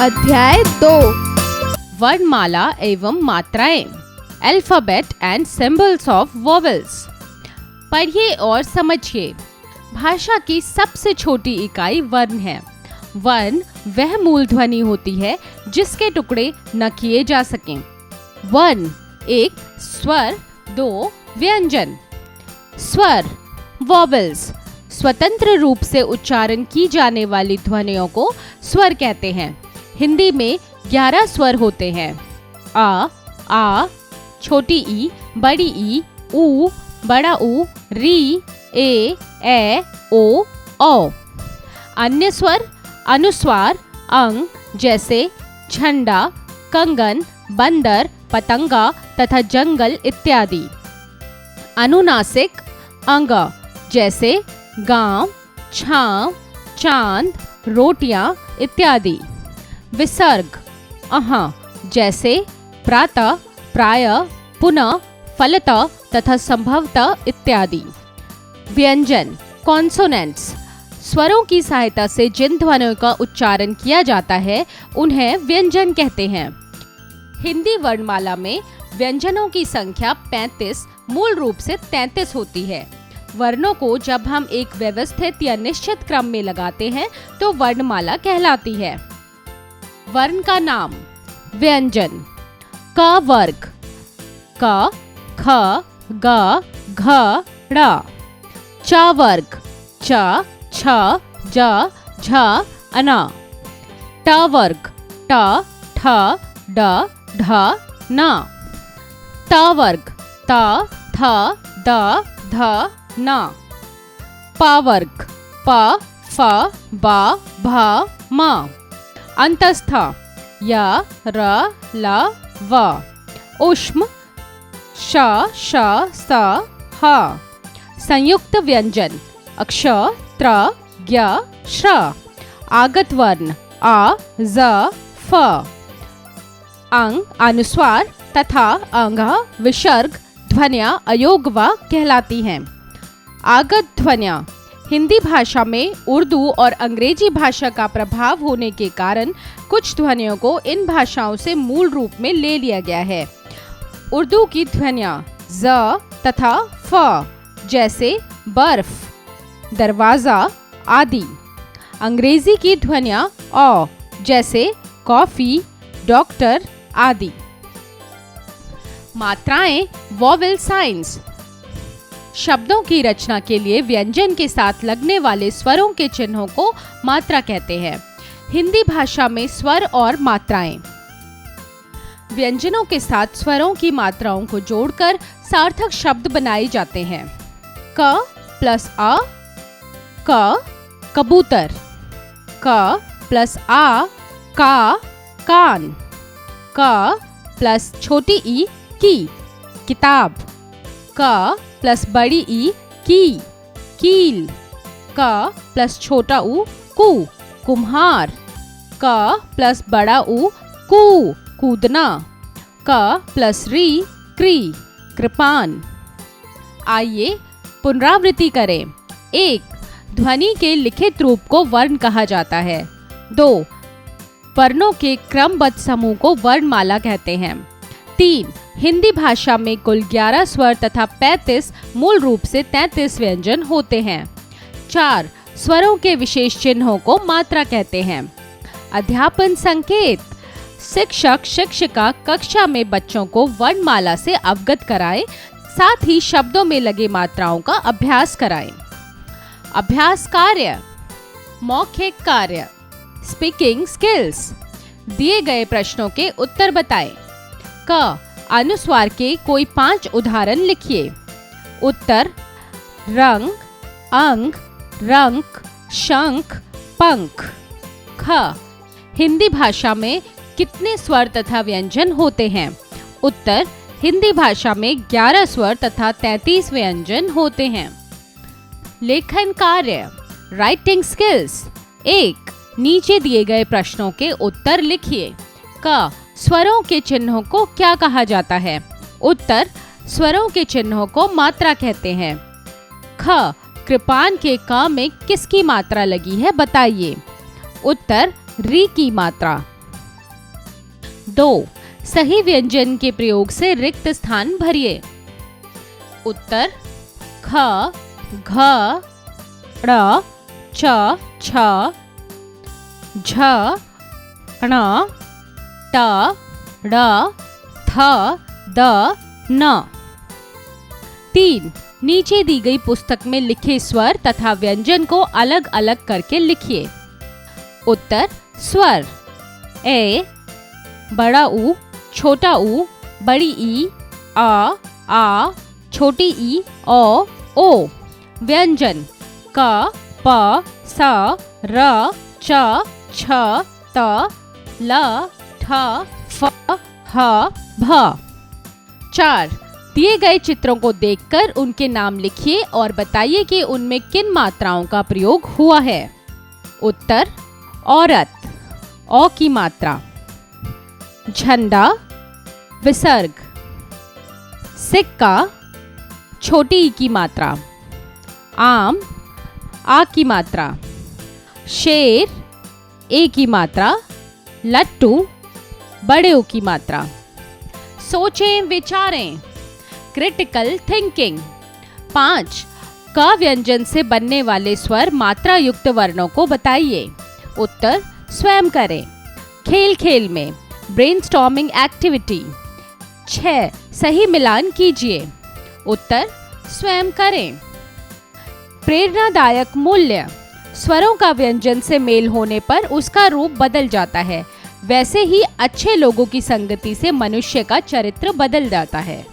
अध्याय 2 वर्णमाला एवं मात्राएं, alphabet and symbols of vowels. पढ़िए और समझिए। भाषा की सबसे छोटी इकाई वर्ण है। वर्ण वह मूल ध्वनि होती है जिसके टुकड़े न किए जा सकें। वर्ण एक स्वर, दो व्यंजन। स्वर वोवेल्स स्वतंत्र रूप से उच्चारण की जाने वाली ध्वनियों को स्वर कहते हैं। हिंदी में 11 स्वर होते हैं। आ, छोटी ई, बड़ी ई, ऊ, बड़ा ऊ, री, ए, ओ, औ। अन्य स्वर अनुस्वार, अंग जैसे झंडा, कंगन, बंदर, पतंगा तथा जंगल इत्यादि। अनुनासिक अंग जैसे गांव, छांव, चांद, रोटियां इत्यादि। विसर्ग जैसे प्रातः, प्रायः, पुनः, फलतः तथा संभवतः इत्यादि। व्यंजन कॉन्सोनेंट्स स्वरों की सहायता से जिन ध्वनियों का उच्चारण किया जाता है उन्हें व्यंजन कहते हैं। हिंदी वर्णमाला में व्यंजनों की संख्या 35 मूल रूप से 33 होती है। वर्णों को जब हम एक व्यवस्थित या निश्चित क्रम में लगाते हैं तो वर्णमाला कहलाती है। वर्ण का नाम व्यंजन। क वर्ग क, ख, ग, घ, ड़। च वर्ग च, छ, ज, झ, अना। ट वर्ग ट, ठ, ड, ढ, न। त वर्ग त, थ, द, ध, न। प वर्ग प, फ, ब, भ, म। अंतस्थ य, र, ल, व। ऊष्म श, श, स, ह। संयुक्त व्यंजन अक्ष, त्र, ज्ञ, श्र। आगत वर्ण आ, ज, फ। अंग अनुस्वार तथा अंग विसर्ग ध्वनियां अयोगवा कहलाती हैं। आगत ध्वनियां हिंदी भाषा में उर्दू और अंग्रेजी भाषा का प्रभाव होने के कारण कुछ ध्वनियों को इन भाषाओं से मूल रूप में ले लिया गया है। उर्दू की ध्वनियां ज तथा फ जैसे बर्फ, दरवाजा आदि। अंग्रेजी की ध्वनियां औ जैसे कॉफी, डॉक्टर आदि। मात्राएं वोवेल साइंस शब्दों की रचना के लिए व्यंजन के साथ लगने वाले स्वरों के चिन्हों को मात्रा कहते हैं। हिंदी भाषा में स्वर और मात्राएं व्यंजनों के साथ स्वरों की मात्राओं को जोड़कर सार्थक शब्द बनाए जाते हैं। क प्लस अ क, कबूतर। क प्लस आ का, कान। क प्लस छोटी ई की, किताब। क प्लस बड़ी ई की, कील। क प्लस छोटा ऊ कु, कुम्हार। क प्लस बड़ा ऊ कू, कूदना। क प्लस री क्री, कृपान। आइए पुनरावृत्ति करें। 1. ध्वनि के लिखित रूप को वर्ण कहा जाता है। 2. वर्णों के क्रमबद्ध समूह को वर्णमाला कहते हैं। 3. हिंदी भाषा में कुल 11 स्वर तथा 35 मूल रूप से 33 व्यंजन होते हैं। 4. स्वरों के विशेष चिन्हों को मात्रा कहते हैं। अध्यापन संकेत शिक्षक शिक्षिका कक्षा में बच्चों को वर्णमाला से अवगत कराएं, साथ ही शब्दों में लगे मात्राओं का अभ्यास कराएं। अभ्यास कार्य मौखिक कार्य स्पीकिंग स्किल्स। दिए गए प्रश्नों के उत्तर बताएं। क अनुस्वार के कोई 5 उदाहरण लिखिए। उत्तर रंग, अंग, रंक, शंख, पंख। ख हिंदी भाषा में कितने स्वर तथा व्यंजन होते हैं? उत्तर हिंदी भाषा में 11 स्वर तथा 33 व्यंजन होते हैं। लेखन कार्य राइटिंग स्किल्स। 1. नीचे दिए गए प्रश्नों के उत्तर लिखिए। क स्वरों के चिन्हों को क्या कहा जाता है? उत्तर स्वरों के चिन्हों को मात्रा कहते हैं। ख कृपान के क में किसकी मात्रा लगी है बताइए। उत्तर री की मात्रा। 2. सही व्यंजन के प्रयोग से रिक्त स्थान भरिए। उत्तर ख, घ, ड़, च, छ, झ, ण, ट, ड़, थ, द, न। 3. नीचे दी गई पुस्तक में लिखे स्वर तथा व्यंजन को अलग अलग करके लिखिए। उत्तर स्वर ए, बड़ा ऊ, छोटा ऊ, बड़ी ई, आ, छोटी ई, ओ। व्यंजन क, प, स, र, च, छ, त, ल, ठ, फ, ह, भ। 4. दिए गए चित्रों को देखकर उनके नाम लिखिए और बताइए कि उनमें किन मात्राओं का प्रयोग हुआ है। उत्तर औरत, औ की मात्रा। झंडा, विसर्ग। सिक्का, छोटी ई की मात्रा। आम, आ की मात्रा। शेर, ए की मात्रा। लट्टू, बड़े ओ की मात्रा। सोचें, विचारें। Critical thinking. 5. क व्यंजन से बनने वाले स्वर मात्रा युक्त वर्णों को बताइए। उत्तर स्वयं करें। खेल खेल में, ब्रेनस्टॉर्मिंग एक्टिविटी। 6. सही मिलान कीजिए। उत्तर स्वयं करें। प्रेरणादायक मूल्य। स्वरों का व्यंजन से मेल होने पर उसका रूप बदल जाता है, वैसे ही अच्छे लोगों की संगति से मनुष्य का चरित्र बदल जाता है।